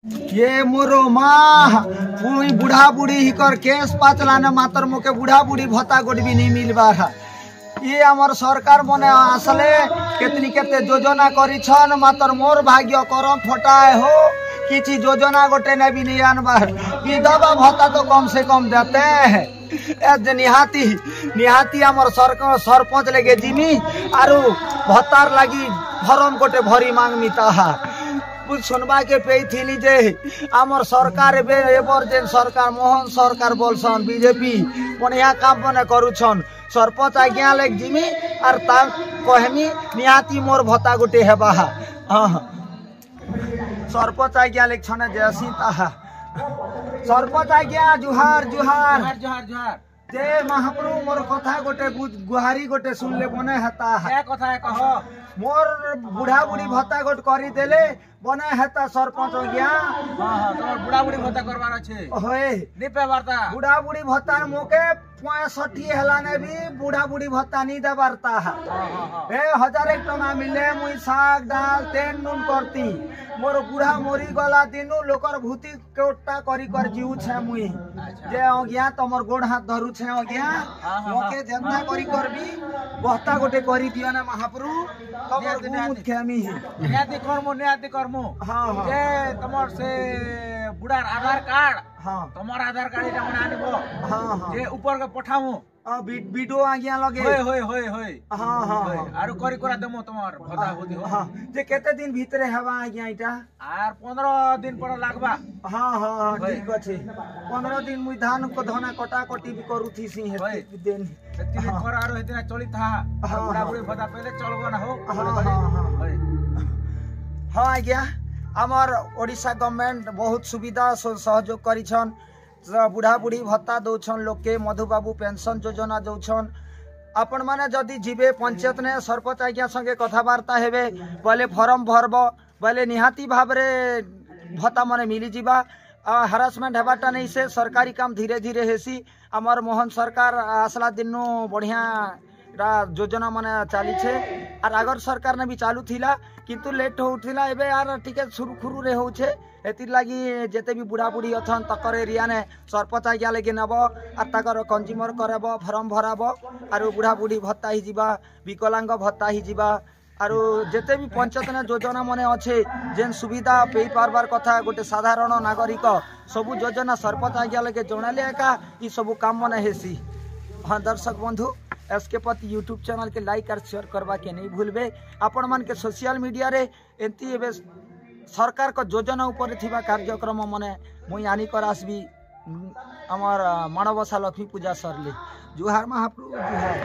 ये मोरो माँ पुई बुढ़ा बुढ़ी ही कर केस पाचलाने मातर मोके बुढ़ा बुढ़ी भत्ता गोट भी नहीं मिलबा ये आमर सरकार मने आसले केतनी केते योजना करिछन मातर मोर भाग्य करम फटाए हो किछि योजना गोटे ने भी नहीं आनबार विधवा भत्ता तो कम से कम देते हैं निहाती निहाती आमर सरकार सरपंच लेगे जिमी आरु भत्तार लगी फॉर्म गोटे भरी मांगमी ताहा कुछ सुनबा के पे थी जे आमर सरकार एबर सरकार मोहन सरकार बोलसन बीजेपी बढ़िया काम मने करूछन सरपंच आज्ञा लेक जिमी आर ता कहमी निहाती मोर भत्ता गोटे हेबा सरपंच आज्ञा लेक छने जैसी ताहा सरपंच आज्ञा जुहार जुहार जोहार जोहार जे महाप्रभु मोर कथा गोटे गुहारी गोटे सुनले बने हेता क्या कथा है कहो मोर बुढ़ा बुढ़ी भत्ता गोट करी देले बने हेता सरपंच आज्ञा हां तोर बुढ़ा बुढ़ी भत्ता करवार अछि होय निपे वार्ता बुढ़ा बुढ़ी भत्ता मोके 65 हेलाने भी बुढ़ा बुढ़ी भत्ता नहीं दे बारता ए 1000 टका मिले मुई साग दाल तेल नून करती मोर बुढ़ा मोरी गला दिनु लोकर भूति कोटा करी कर जीव छे मुई जे आज्ञा तमर गोड़ हाथ धरु छे आज्ञा मोके जनता करी करबी भत्ता गोटे करी दिया ना महाप्रभु तमर मुद खेमी नियाति करमु हां हां जे तमर से बुढ़ार आधार कार्ड हां तमर आधार कार्ड इटा मने आनिबो हां हां जे ऊपर के पठामु वीडियो आज्ञा लगे होय हां हां आरो करी करा देमो तमर भत्ता होदी हो हां जे केते दिन भीतर हेबा आज्ञा इटा आर 15 दिन पर लागबा हां हां ठीक अछि 15 दिन मुई धान को धना कटा कटी भी करूथी सी हेते दिन सेति कर आरो हेतिना चली था बुढ़ा बुढ़ी भत्ता पहले चलबो ना हो हां आज्ञा आमर ओडिशा गवर्नमेंट बहुत सुविधा सहयोग करिछन बुढ़ा बुढ़ी भत्ता दौछन लोग के मधु बाबू पेंशन योजना दौछन आपण माने जदि जीवे पंचायत ने सरपंच आज्ञा संगे कथबार्ता हेबे बोले फॉर्म भरब बोले निहाती भाव रे भत्ता माने मिली जिबा हरासमेंट हेबाटा नहीं से सरकारी काम धीरे धीरे हेसी आमर मोहन सरकार आसला दिनो बढ़िया योजना माने चली छे आर आगर सरकार ने भी चालू थिला किंतु लेट होउथिला एबे यार टिके सुरखुरु रे होउछे एतिर लागी जेते भी बुढ़ा बुढ़ी अथन तकर एरिया ने सरपंच आज्ञा लेके नब आर तकर कंज्यूमर करब फॉर्म भराब आर बुढ़ा बुढ़ी भत्ता ही जीवा विकलांग भत्ता ही जीवा आर जेते भी पंचायत ने योजना मने अच्छे जेन सुविधा पे पारबार कथा गोटे साधारण नागरिक सबु योजना सरपंच आज्ञा लेके जणाले एका ई सबु काम मने हेसी हाँ दर्शक बंधु एसके पति यूट्यूब चैनल के लाइक और शेयर करवा के नहीं भूलबे आपण मन के सोशल मीडिया रे एंती एबे सरकार को योजना ऊपर थिबा कार्यक्रम मने मुई आनी कर आसबी हमर मानवसा लक्ष्मी पूजा सरले जुहार महाप्रभु जुहार।